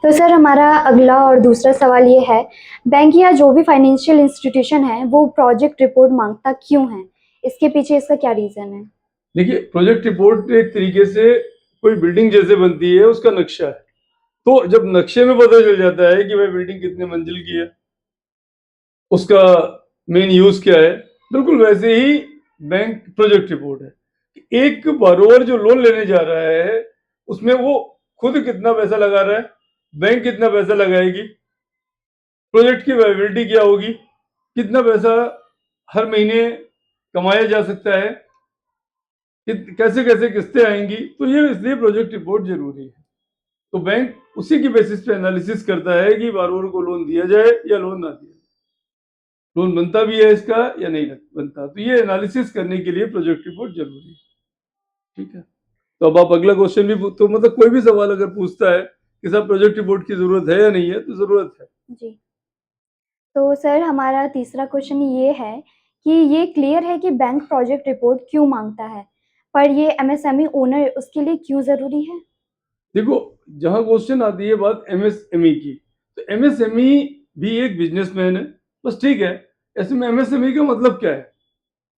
तो सर हमारा अगला और दूसरा सवाल ये है, बैंक या जो भी फाइनेंशियल इंस्टीट्यूशन है वो प्रोजेक्ट रिपोर्ट मांगता क्यों है? इसके पीछे इसका क्या रीज़न है? देखिए, प्रोजेक्ट रिपोर्ट एक तरीके से कोई बिल्डिंग जैसे बनती है, उसका नक्शा है। तो जब नक्शे में पता चल जाता है कि भाई बिल्डिंग कितने मंजिल की है, उसका मेन यूज क्या है, बिल्कुल वैसे ही बैंक प्रोजेक्ट रिपोर्ट है। एक बारोवर जो लोन लेने जा रहा है, उसमें वो खुद कितना पैसा लगा रहा है, बैंक कितना पैसा लगाएगी, प्रोजेक्ट की वायबिलिटी क्या होगी, कितना पैसा हर महीने कमाया जा सकता है, कैसे कैसे किस्तें आएंगी। तो ये इसलिए प्रोजेक्ट रिपोर्ट जरूरी है। तो बैंक उसी की बेसिस पे एनालिसिस करता है कि बारोवर को लोन दिया जाए या लोन ना दिया जाए, लोन बनता भी है इसका या नहीं बनता। तो ये एनालिसिस करने के लिए प्रोजेक्ट रिपोर्ट जरूरी है। ठीक है, तो अब आप अगला क्वेश्चन भी तो मतलब कोई भी सवाल अगर पूछता है कि साहब प्रोजेक्ट रिपोर्ट की जरूरत है या नहीं है, तो जरूरत है। जी। तो सर हमारा तीसरा क्वेश्चन ये है कि ये क्लियर है कि बैंक प्रोजेक्ट रिपोर्ट क्यों मांगता है, पर ये एमएसएमई ओनर उसके लिए क्यों ज़रूरी है? देखो, जहां क्वेश्चन आती है बात एमएसएमई की, तो एमएसएमई भी एक बिजनेसमैन है, बस ठीक है। ऐसे में एमएसएमई का मतलब क्या है?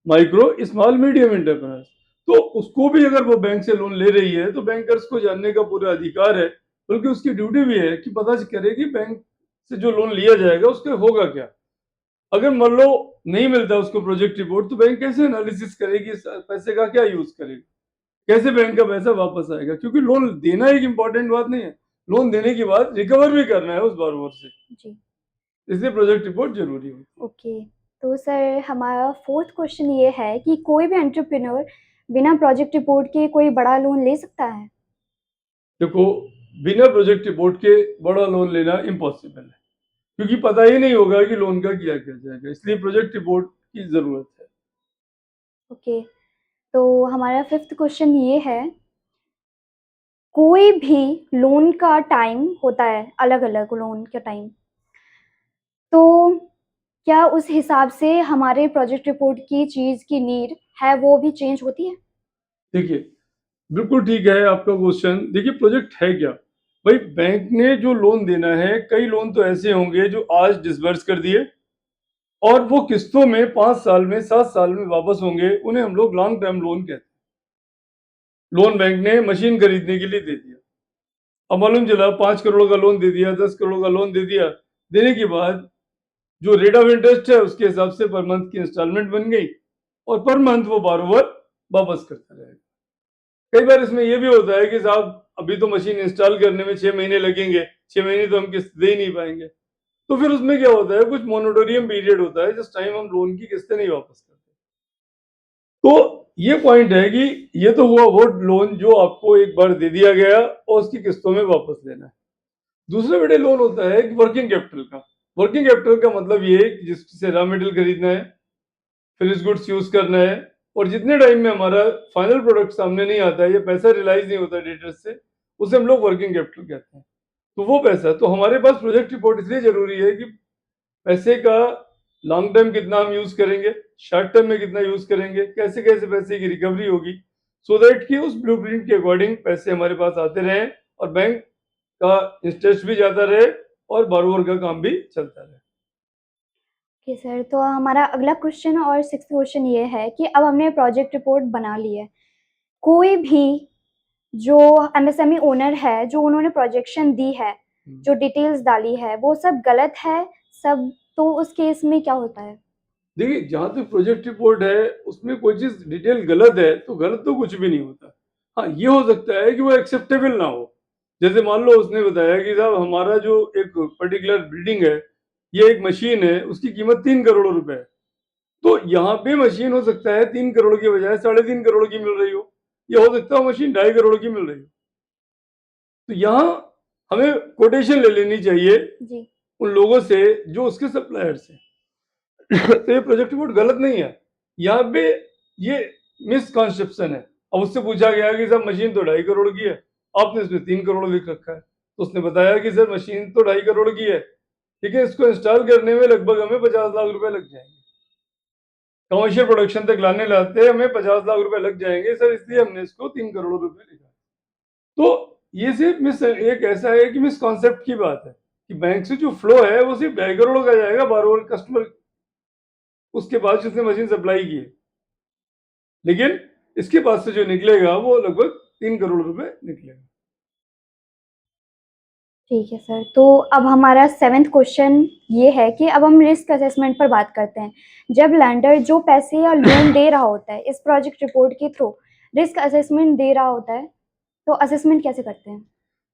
Micro small medium enterprise. तो उसको भी अगर वो बैंक से लोन ले रही है तो बैंकर्स को जानने का पूरा अधिकार है, बल्कि उसकी ड्यूटी भी है कि पता करे कि बैंक से जो लोन लिया जाएगा उसका होगा क्या। अगर मान लो नहीं मिलता उसको प्रोजेक्ट रिपोर्ट, तो बैंक कैसे एनालिसिस करेगी, इस पैसे का क्या यूज करेगी, कैसे बैंक का पैसा वापस आएगा? क्योंकि लोन देना एक इंपॉर्टेंट बात नहीं है, लोन देने के बाद रिकवर भी करना है उस बारोवर से, जी। इसलिए प्रोजेक्ट रिपोर्ट जरूरी होती है। ओके। तो सर हमारा फोर्थ क्वेश्चन ये है कि कोई भी एंटरप्रेन्योर बिना प्रोजेक्ट रिपोर्ट के कोई बड़ा लोन ले सकता है? देखो, बिना प्रोजेक्ट रिपोर्ट के बड़ा लोन लेना इम्पॉसिबल है, क्योंकि पता ही नहीं होगा कि लोन का क्या किया जाएगा, इसलिए प्रोजेक्ट रिपोर्ट की जरूरत है। ओके। तो हमारा फिफ्थ क्वेश्चन ये है, कोई भी लोन का टाइम होता है, अलग अलग लोन का टाइम, तो क्या उस हिसाब से हमारे प्रोजेक्ट रिपोर्ट की चीज की नीड है वो भी चेंज होती है? देखिए, बिल्कुल ठीक है आपका क्वेश्चन। देखिए, प्रोजेक्ट है क्या भाई? बैंक ने जो लोन देना है, कई लोन तो ऐसे होंगे जो आज डिसबर्स कर दिए और वो किस्तों में 5 साल में 7 साल में वापस होंगे, उन्हें हम लोग लॉन्ग टर्म लोन कहते हैं। लोन बैंक ने मशीन खरीदने के लिए दे दिया, अब मालूम चला 5 करोड़ का लोन दे दिया, 10 करोड़ का लोन दे दिया, देने के बाद जो रेट ऑफ इंटरेस्ट है उसके हिसाब से पर मंथ की इंस्टॉलमेंट बन गई और पर मंथ वो बारोवर वापस करता रहेगा। कई बार इसमें यह भी होता है कि साहब अभी तो मशीन इंस्टॉल करने में 6 महीने लगेंगे, 6 महीने तो हम किस्त दे ही नहीं पाएंगे। तो फिर उसमें क्या होता है, कुछ मोनिटोरियम पीरियड होता है जिस टाइम हम लोन की किस्तें नहीं वापस करते। तो ये पॉइंट है कि ये तो हुआ वो लोन जो आपको एक बार दे दिया गया और उसकी किस्तों में वापस लेना है। दूसरा बड़े लोन होता है वर्किंग कैपिटल का। वर्किंग कैपिटल का मतलब ये है कि जिससे रॉ मटेरियल खरीदना है, फिनिश गुड्स यूज करना है, और जितने टाइम में हमारा फाइनल प्रोडक्ट सामने नहीं आता है या पैसा रिलाइज नहीं होता डेटर्स से, उसे हम लोग वर्किंग कैपिटल कहते हैं। तो वो पैसा तो हमारे पास प्रोजेक्ट रिपोर्ट इसलिए जरूरी है कि पैसे का लॉन्ग टर्म कितना हम यूज करेंगे, शॉर्ट टर्म में कितना यूज करेंगे, कैसे कैसे पैसे की रिकवरी होगी, सो दैट कि उस ब्लूप्रिंट के अकॉर्डिंग पैसे हमारे पास आते रहें और बैंक का इंटरेस्ट भी जाता रहे और बारोवर का काम भी चलता रहे। ओके सर, तो हमारा अगला क्वेश्चन और सिक्स्थ क्वेश्चन ये है कि अब हमने प्रोजेक्ट रिपोर्ट बना ली है, कोई भी जो एमएसएमई ओनर है, जो उन्होंने प्रोजेक्शन दी है, जो डिटेल्स डाली है, वो सब गलत है सब, तो उस केस में क्या होता है? देखिए, जहां तक प्रोजेक्ट रिपोर्ट है उसमें कोई चीज डिटेल गलत है तो गलत तो कुछ भी नहीं होता। हाँ, ये हो सकता है कि वो एक्सेप्टेबल ना हो। जैसे मान लो उसने बताया कि साहब हमारा जो एक पर्टिकुलर बिल्डिंग है, ये एक मशीन है, उसकी कीमत 3 करोड़ रुपए है। तो यहाँ पे मशीन हो सकता है 3 करोड़ की बजाय 3.5 करोड़ की मिल रही हो, या हो सकता है मशीन 2.5 करोड़ की मिल रही हो। तो यहाँ हमें कोटेशन ले लेनी चाहिए जी। उन लोगों से जो उसके सप्लायर्स हैं। तो ये प्रोजेक्ट रिपोर्ट गलत नहीं है, यहाँ पे ये मिसकॉन्सेप्शन है। अब उससे पूछा गया कि सर मशीन तो 2.5 करोड़ की है, आपने इसमें 3 करोड़ लिख रखा है। तो उसने बताया कि सर मशीन तो 2.5 करोड़ की है, ठीक है, इसको इंस्टॉल करने में लगभग हमें 50 लाख रुपए लग जाएंगे, कमर्शियल प्रोडक्शन तक लाने लाते हमें 50 लाख रुपए लग जाएंगे सर, इसलिए हमने इसको 3 करोड़ रुपए लिखा। तो ये सिर्फ मिस एक ऐसा है कि मिसकॉन्सेप्ट की बात है कि बैंक से जो फ्लो है वो सिर्फ ढाई करोड़ का जाएगा बार कस्टमर, उसके बाद जिसने मशीन सप्लाई की है, लेकिन इसके पास से जो निकलेगा वो लगभग 3 करोड़ रुपए निकलेगा। ठीक है सर, तो अब हमारा 7th क्वेश्चन ये है कि अब हम रिस्क असेसमेंट पर बात करते हैं। जब लैंडर जो पैसे या लोन दे रहा होता है इस प्रोजेक्ट रिपोर्ट के थ्रू रिस्क असेसमेंट दे रहा होता है, तो असेसमेंट कैसे करते हैं?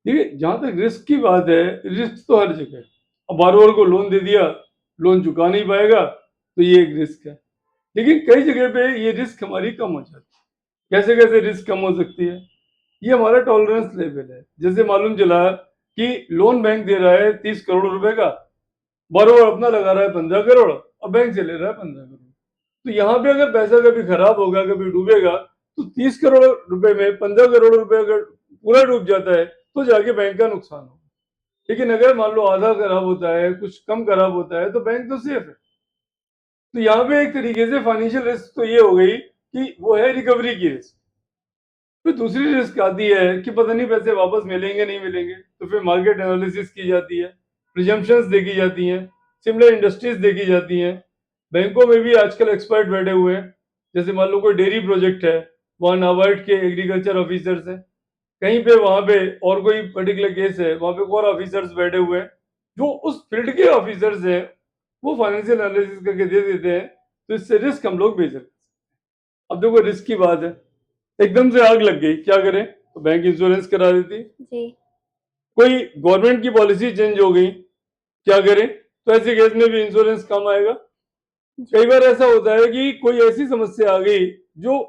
देखिए, जहां तक रिस्क की बात है, रिस्क तो हर जगह है। अब बारोवर को लोन दे दिया, लोन चुका नहीं पाएगा, तो ये एक रिस्क है। लेकिन कई जगह पे ये रिस्क हमारी कम हो जाती है। कैसे कैसे रिस्क कम हो सकती है? ये हमारा टॉलरेंस लेवल है। जैसे मालूम चला कि लोन बैंक दे रहा है 30 करोड़ रुपए का, बारोवर अपना लगा रहा है 15 करोड़ और बैंक से ले रहा है 15 करोड़। तो यहाँ पे अगर पैसा कभी खराब होगा, कभी डूबेगा, तो 30 करोड़ रुपए में 15 करोड़ रुपए अगर पूरा डूब जाता है तो जाके बैंक का नुकसान होगा। लेकिन अगर मान लो आधा खराब होता है, कुछ कम खराब होता है, तो बैंक तो सेफ है। तो यहाँ पे एक तरीके से फाइनेंशियल रिस्क तो ये हो गई कि वो है रिकवरी की रिस्क। फिर दूसरी रिस्क आती है कि पता नहीं पैसे वापस मिलेंगे नहीं मिलेंगे, तो फिर मार्केट एनालिसिस की जाती है, प्रिजम्पशंस देखी जाती हैं, सिमिलर इंडस्ट्रीज देखी जाती हैं। बैंकों में भी आजकल एक्सपर्ट बैठे हुए हैं। जैसे मान लो कोई डेयरी प्रोजेक्ट है, वहाँ नाबार्ड के एग्रीकल्चर ऑफिसर्स हैं, कहीं पे वहाँ पे और कोई पर्टिकुलर केस है, वहाँ पे और ऑफिसर्स बैठे हुए हैं, जो उस फील्ड के ऑफिसर्स हैं, वो फाइनेंशियल एनालिसिस करके दे देते हैं। तो इससे रिस्क हम लोग बेच सकते हैं। अब देखो रिस्क की बात है, एकदम से आग लग गई, क्या करें? तो बैंक इंश्योरेंस करा देती। जी। कोई गवर्नमेंट की पॉलिसी चेंज हो गई, क्या करें? तो ऐसे केस में भी इंश्योरेंस काम आएगा। कई बार ऐसा होता है कि कोई ऐसी समस्या आ गई जो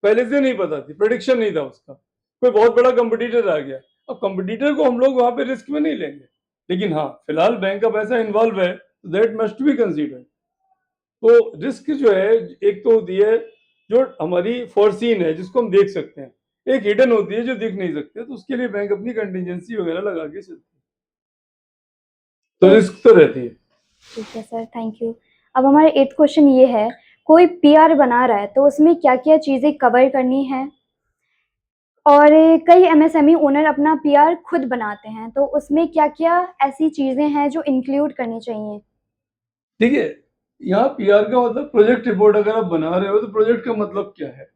पहले से नहीं पता थी, प्रेडिक्शन नहीं था उसका, कोई बहुत बड़ा कंपटीटर आ गया। अब कंपटीटर को हम लोग वहां पे रिस्क में नहीं लेंगे, लेकिन हाँ फिलहाल बैंक का पैसा इन्वॉल्व है, दैट मस्ट बी कंसीडर्ड। तो रिस्क जो है, एक तो होती है जो हमारी फोरसीन है जिसको हम देख सकते हैं, एक हिडन होती है जो देख नहीं सकते, तो उसके लिए बैंक अपनी कंटिजेंसी वगैरह लगा के चलती है। तो तो रिस्क तो रहती है। ठीक है सर, थैंक यू। अब हमारा 8th क्वेश्चन ये है, कोई पीआर बना रहा है तो उसमें क्या-क्या चीज़ें कवर करनी है? और कई एमएसएमई ओनर अपना पीआर खुद बनाते हैं, तो उसमें क्या-क्या ऐसी चीज़ें हैं जो इंक्लूड करनी चाहिए? देखिए, यहाँ पीआर का मतलब प्रोजेक्ट रिपोर्ट अगर आप बना रहे हो तो प्रोजेक्ट का मतलब क्या है?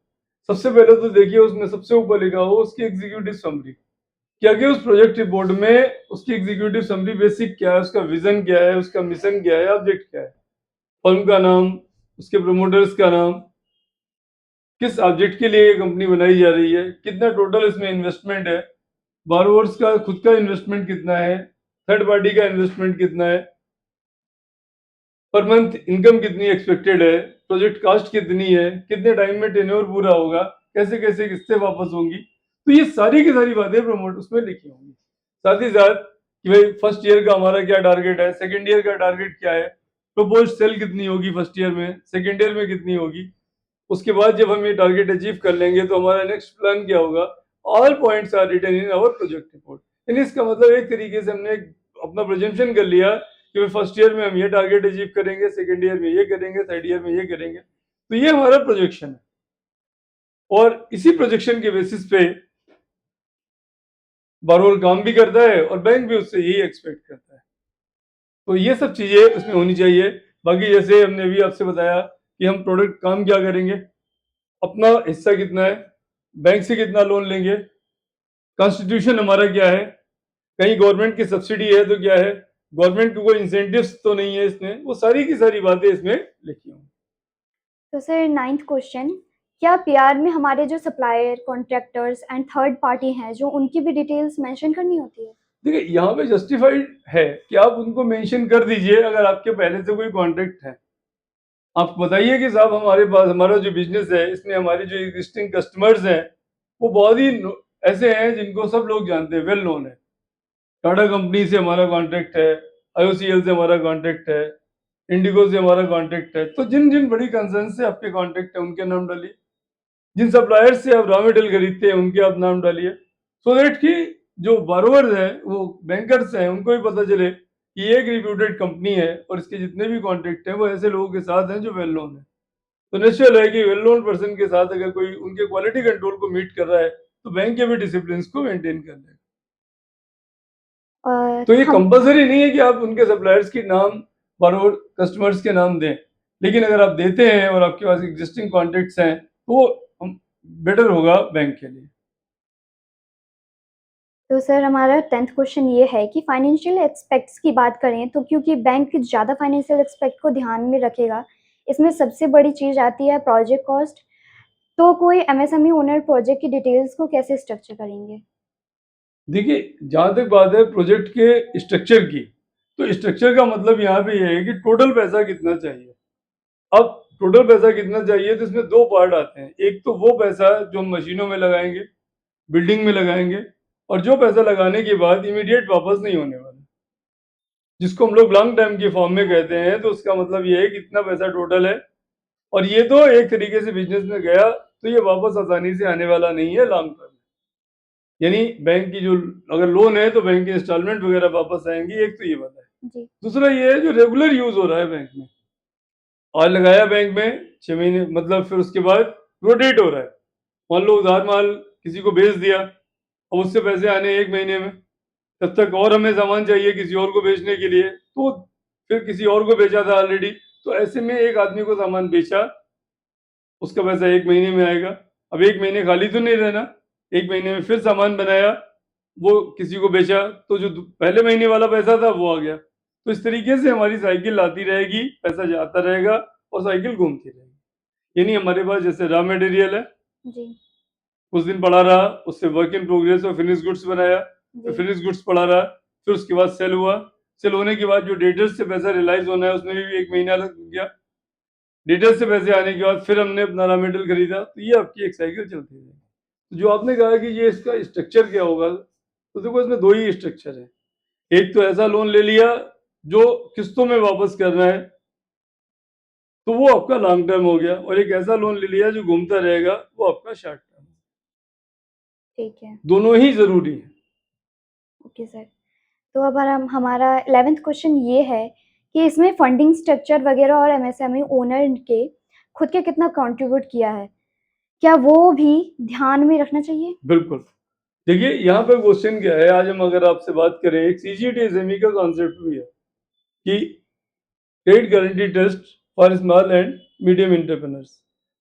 सबसे पहले तो देखिए उसमें सबसे ऊपर लिखा हो उसकी एग्जीक्यूटिव समरी। क्या क्या उस प्रोजेक्ट रिपोर्ट में उसकी एग्जीक्यूटिव समरी बेसिक क्या है, उसका विजन क्या है, उसका मिशन क्या है, ऑब्जेक्ट क्या है, फर्म का नाम, उसके प्रमोटर्स का नाम, किस ऑब्जेक्ट के लिए ये कंपनी बनाई जा रही है, कितना टोटल इसमें इन्वेस्टमेंट है, बारोवर्स का खुद का इन्वेस्टमेंट कितना है, थर्ड पार्टी का इन्वेस्टमेंट कितना है, पर मंथ इनकम कितनी एक्सपेक्टेड है, प्रोजेक्ट कास्ट कितनी है, कितने टाइम में टेन्योर पूरा होगा, कैसे कैसे किस्तें वापस होंगी। तो ये सारी की सारी बातें प्रमोट उसमें लिखी होंगी। साथ ही साथ कि भाई फर्स्ट ईयर का हमारा क्या टारगेट है, सेकेंड ईयर का टारगेट क्या है, प्रपोज सेल कितनी होगी फर्स्ट ईयर में, सेकेंड ईयर में कितनी होगी, उसके बाद जब हम ये टारगेट अचीव कर लेंगे तो हमारा नेक्स्ट प्लान क्या होगा। All points are written in our project report. यानी इसका मतलब एक तरीके से हमने अपना प्रोजेक्शन कर लिया कि फर्स्ट ईयर में हम ये टारगेट अचीव करेंगे, सेकेंड ईयर में ये करेंगे, थर्ड ईयर में ये करेंगे। तो ये हमारा प्रोजेक्शन है, और इसी प्रोजेक्शन के बेसिस पे बारोवर काम भी करता है और बैंक भी उससे यही एक्सपेक्ट करता है। तो ये सब चीजें उसमें होनी चाहिए। बाकी जैसे हमने अभी आपसे बताया कि हम प्रोडक्ट काम क्या करेंगे, अपना हिस्सा कितना है, बैंक से कितना लोन लेंगे, कॉन्स्टिट्यूशन हमारा क्या है, कहीं गवर्नमेंट की सब्सिडी है तो क्या है, गवर्नमेंट को कोई इंसेंटिव्स तो नहीं है इसमें, वो सारी की सारी बातें इसमें लिखी होंगी। तो सर 9th क्वेश्चन, क्या पीआर में हमारे जो supplier, contractors and third party हैं, जो उनकी भी डिटेल्स मेंशन करनी होती है? देखिए यहाँ पे जस्टिफाइड है कि आप उनको मेंशन कर दीजिए अगर आपके पहले से कोई कॉन्ट्रैक्ट है। आप बताइए कि साहब हमारे पास हमारा जो बिजनेस है इसमें हमारे जो एग्जिस्टिंग कस्टमर्स हैं वो बहुत ही ऐसे हैं जिनको सब लोग जानते हैं, वेल नोन है। टाटा कंपनी से हमारा कॉन्ट्रैक्ट है, आईओसीएल से हमारा कॉन्ट्रैक्ट है, इंडिगो से हमारा कॉन्ट्रैक्ट है। तो जिन जिन बड़ी कंसर्न से आपके कॉन्ट्रैक्ट है उनके नाम डालिए, जिन सप्लायर्स से आप रॉ मटेरियल खरीदते हैं उनके आप नाम डालिए, सो दैट कि जो बारोवर्स हैं वो बैंकर्स हैं उनको भी पता चले कि ये एक रिप्यूटेड कंपनी है और इसके जितने भी कॉन्ट्रैक्ट हैं वो ऐसे लोगों के साथ हैं जो वेल नोन है। तो नेचुरल है कि वेल नोन पर्सन के साथ अगर कोई उनके क्वालिटी कंट्रोल को मीट कर रहा है तो बैंक के भी डिसिप्लिन को मेंटेन कर लेगा। तो ये हम कंपल्सरी नहीं है कि आप उनके सप्लायर्स के नाम बार-बार कस्टमर्स के नाम दें। लेकिन अगर आप देते हैं और आपके पास एक्जिस्टिंग कॉन्टैक्ट्स हैं, तो हम बेटर होगा बैंक के लिए। तो सर हमारा 10th क्वेश्चन ये है कि फाइनेंशियल एस्पेक्ट्स की बात करें तो क्योंकि बैंक ज़्यादा फाइनेंशियल एस्पेक्ट को ध्यान में रखेगा, इसमें सबसे बड़ी चीज़ आती है प्रोजेक्ट कॉस्ट। तो कोई एमएसएमई ओनर प्रोजेक्ट की डिटेल्स को कैसे स्ट्रक्चर करेंगे? देखिए, जहाँ तक बात है प्रोजेक्ट के स्ट्रक्चर की, तो स्ट्रक्चर का मतलब यहाँ पे ये है कि टोटल पैसा कितना चाहिए। अब टोटल पैसा कितना चाहिए तो इसमें 2 पार्ट आते हैं। एक तो वो पैसा जो हम मशीनों में लगाएँगे, बिल्डिंग में लगाएँगे और जो पैसा लगाने के बाद इमीडिएट वापस नहीं होने वाला। जिसको हम लोग लॉन्ग टर्म की फॉर्म में कहते हैं, तो उसका मतलब ये है कि इतना पैसा टोटल है और ये तो एक तरीके से बिज़नेस में गया, तो ये वापस आसानी से आने वाला नहीं है लॉन्ग टर्म। यानी बैंक की जो अगर लोन है तो बैंक की इंस्टॉलमेंट वगैरह वापस आएँगी, एक तो ये बात है। जी, दूसरा ये है जो रेगुलर यूज़ हो रहा है बैंक में। आज लगाया बैंक में 6 महीने मतलब फिर उसके बाद रोटेट हो रहा है। मान लो उधार माल किसी को बेच दिया, अब उससे पैसे आने 1 महीने में, तब तक और हमें सामान चाहिए किसी और को बेचने के लिए, तो फिर किसी और को बेचा था ऑलरेडी, तो ऐसे में एक आदमी को सामान बेचा, उसका पैसा 1 महीने में आएगा। अब 1 महीने खाली तो नहीं रहना, 1 महीने में फिर सामान बनाया, वो किसी को बेचा, तो जो पहले महीने वाला पैसा था वो आ गया। तो इस तरीके से हमारी साइकिल आती रहेगी, पैसा जाता रहेगा और साइकिल घूमती रहेगी। यानी हमारे पास जैसे रॉ मटेरियल है, जी, कुछ दिन पड़ा रहा, उससे वर्क इन प्रोग्रेस और फिनिश गुड्स बनाया, फिर जी, फिनिश गुड्स पड़ा रहा, फिर उसके बाद सेल हुआ। सेल होने के बाद जो डेटर्स से पैसा रियलाइज़ होना है उसमें भी 1 महीना लग गया। डेटर्स से पैसे आने के बाद फिर हमने अपना रॉ मटेरियल खरीदा, तो ये आपकी एक साइकिल चलती रहेगी। तो जो आपने कहा कि ये इसका स्ट्रक्चर क्या होगा, तो देखो इसमें 2 ही स्ट्रक्चर है। एक तो ऐसा लोन ले लिया जो किस्तों में वापस करना है, तो वो आपका लॉन्ग टर्म हो गया और एक ऐसा लोन ले लिया जो घूमता रहेगा, वो आपका शॉर्ट टर्म। ठीक है। दोनों ही ज़रूरी हैं। Okay sir. तो अब हमारा 11th क्वेश्चन ये है कि इसमें फंडिंग स्ट्रक्चर वगैरह और एमएसएमई ओनर के खुद के कितना कंट्रीब्यूट किया है? क्या वो भी ध्यान में रखना चाहिए? बिल्कुल। देखिए, यहाँ पे क्वेश्चन क्या है, आज हम अगर आपसे बात करें, एक सीजीटीएसएमई का कॉन्सेप्ट भी है कि credit guarantee trust for small and medium entrepreneurs.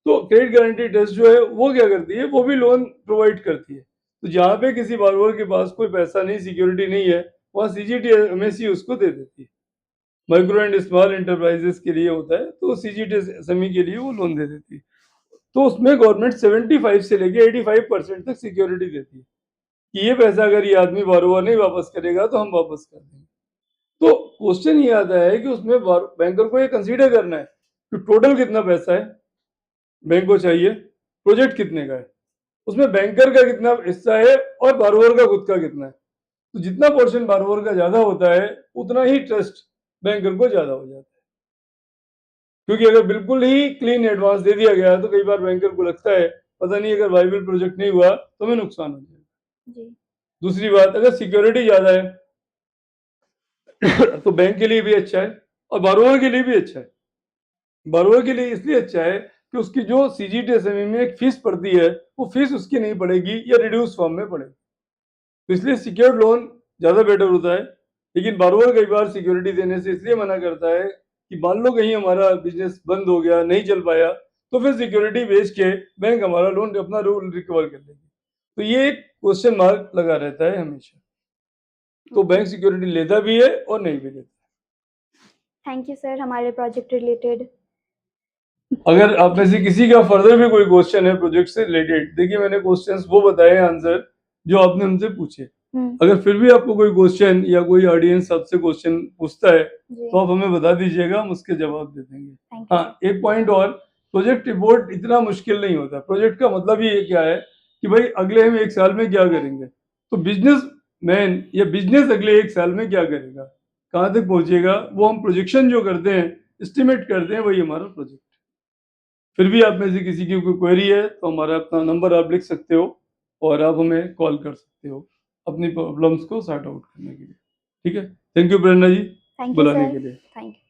तो क्रेडिट गारंटी ट्रस्ट जो है, वो क्या करती है, वो भी लोन प्रोवाइड करती है। तो जहाँ पे किसी बॉरोवर के पास कोई पैसा नहीं, सिक्योरिटी नहीं है, वहाँ सीजीटीएमएसई उसको दे देती है। माइक्रो एंड स्मॉल एंटरप्राइजेस के लिए होता है, तो सीजीटीएसएमई के लिए वो लोन दे देती है। तो उसमें गवर्नमेंट 75 से लेके 85% तक सिक्योरिटी देती है कि ये पैसा अगर ये आदमी बोरोवर नहीं वापस करेगा तो हम वापस कर देंगे। तो क्वेश्चन ये आता है कि उसमें बैंकर को ये कंसीडर करना है कि टोटल कितना पैसा है बैंक को चाहिए, प्रोजेक्ट कितने का है, उसमें बैंकर का कितना हिस्सा है और बोरोवर का खुद का कितना है। तो जितना पोर्शन बोरोवर का ज्यादा होता है, उतना ही ट्रस्ट बैंकर को ज्यादा हो जाता है। क्योंकि अगर बिल्कुल ही क्लीन एडवांस दे दिया गया तो कई बार बैंकर को लगता है पता नहीं अगर वाइबल प्रोजेक्ट नहीं हुआ तो हमें नुकसान हो जाएगा। जी, दूसरी बात, अगर सिक्योरिटी ज्यादा है तो बैंक के लिए भी अच्छा है और बोरोवर के लिए भी अच्छा है। बोरोवर के लिए इसलिए अच्छा है कि उसकी जो सीजीटीएसएमई में एक फीस पड़ती है, वो फीस उसकी नहीं पड़ेगी या रिड्यूस फॉर्म में पड़ेगी। तो इसलिए सिक्योर्ड लोन ज़्यादा बेटर होता है। लेकिन बोरोवर कई बार सिक्योरिटी देने से इसलिए मना करता है कि मान लो कहीं हमारा बिजनेस बंद हो गया, नहीं चल पाया, तो फिर सिक्योरिटी बेच के बैंक हमारा लोन अपना लोन रिकवर कर लेगी। तो ये एक क्वेश्चन मार्क लगा रहता है हमेशा। तो ओके। बैंक सिक्योरिटी लेता भी है और नहीं भी लेता। थैंक यू सर हमारे प्रोजेक्ट रिलेटेड। अगर आप में से किसी का फर्दर भी कोई क्वेश्चन है प्रोजेक्ट से रिलेटेड, देखिए मैंने क्वेश्चंस वो बताए आंसर जो आपने हमसे पूछे। हुँ, अगर फिर भी आपको कोई क्वेश्चन या कोई ऑडियंस आपसे क्वेश्चन पूछता है, तो जी, आप हमें बता दीजिएगा, हम उसके जवाब दे देंगे। Thank you sir. हाँ, एक पॉइंट और, प्रोजेक्ट रिपोर्ट इतना मुश्किल नहीं होता। प्रोजेक्ट का मतलब ही ये क्या है कि भाई अगले हम 1 साल में क्या करेंगे? तो बिज़नेसमैन या बिज़नेस अगले 1 साल में क्या करेगा? कहाँ तक पहुँचेगा? वो हम प्रोजेक्शन जो करते हैं, एस्टिमेट करते हैं, वही हमारा प्रोजेक्ट। फिर भी आप में से किसी की कोई क्वेरी है तो हमारा अपना नंबर आप लिख सकते हो और आप हमें कॉल कर सकते हो अपनी प्रॉब्लम्स को सॉर्ट आउट करने के लिए। ठीक है? Thank you Prerna ji thank you बुलाने सर, के लिए। Thank you.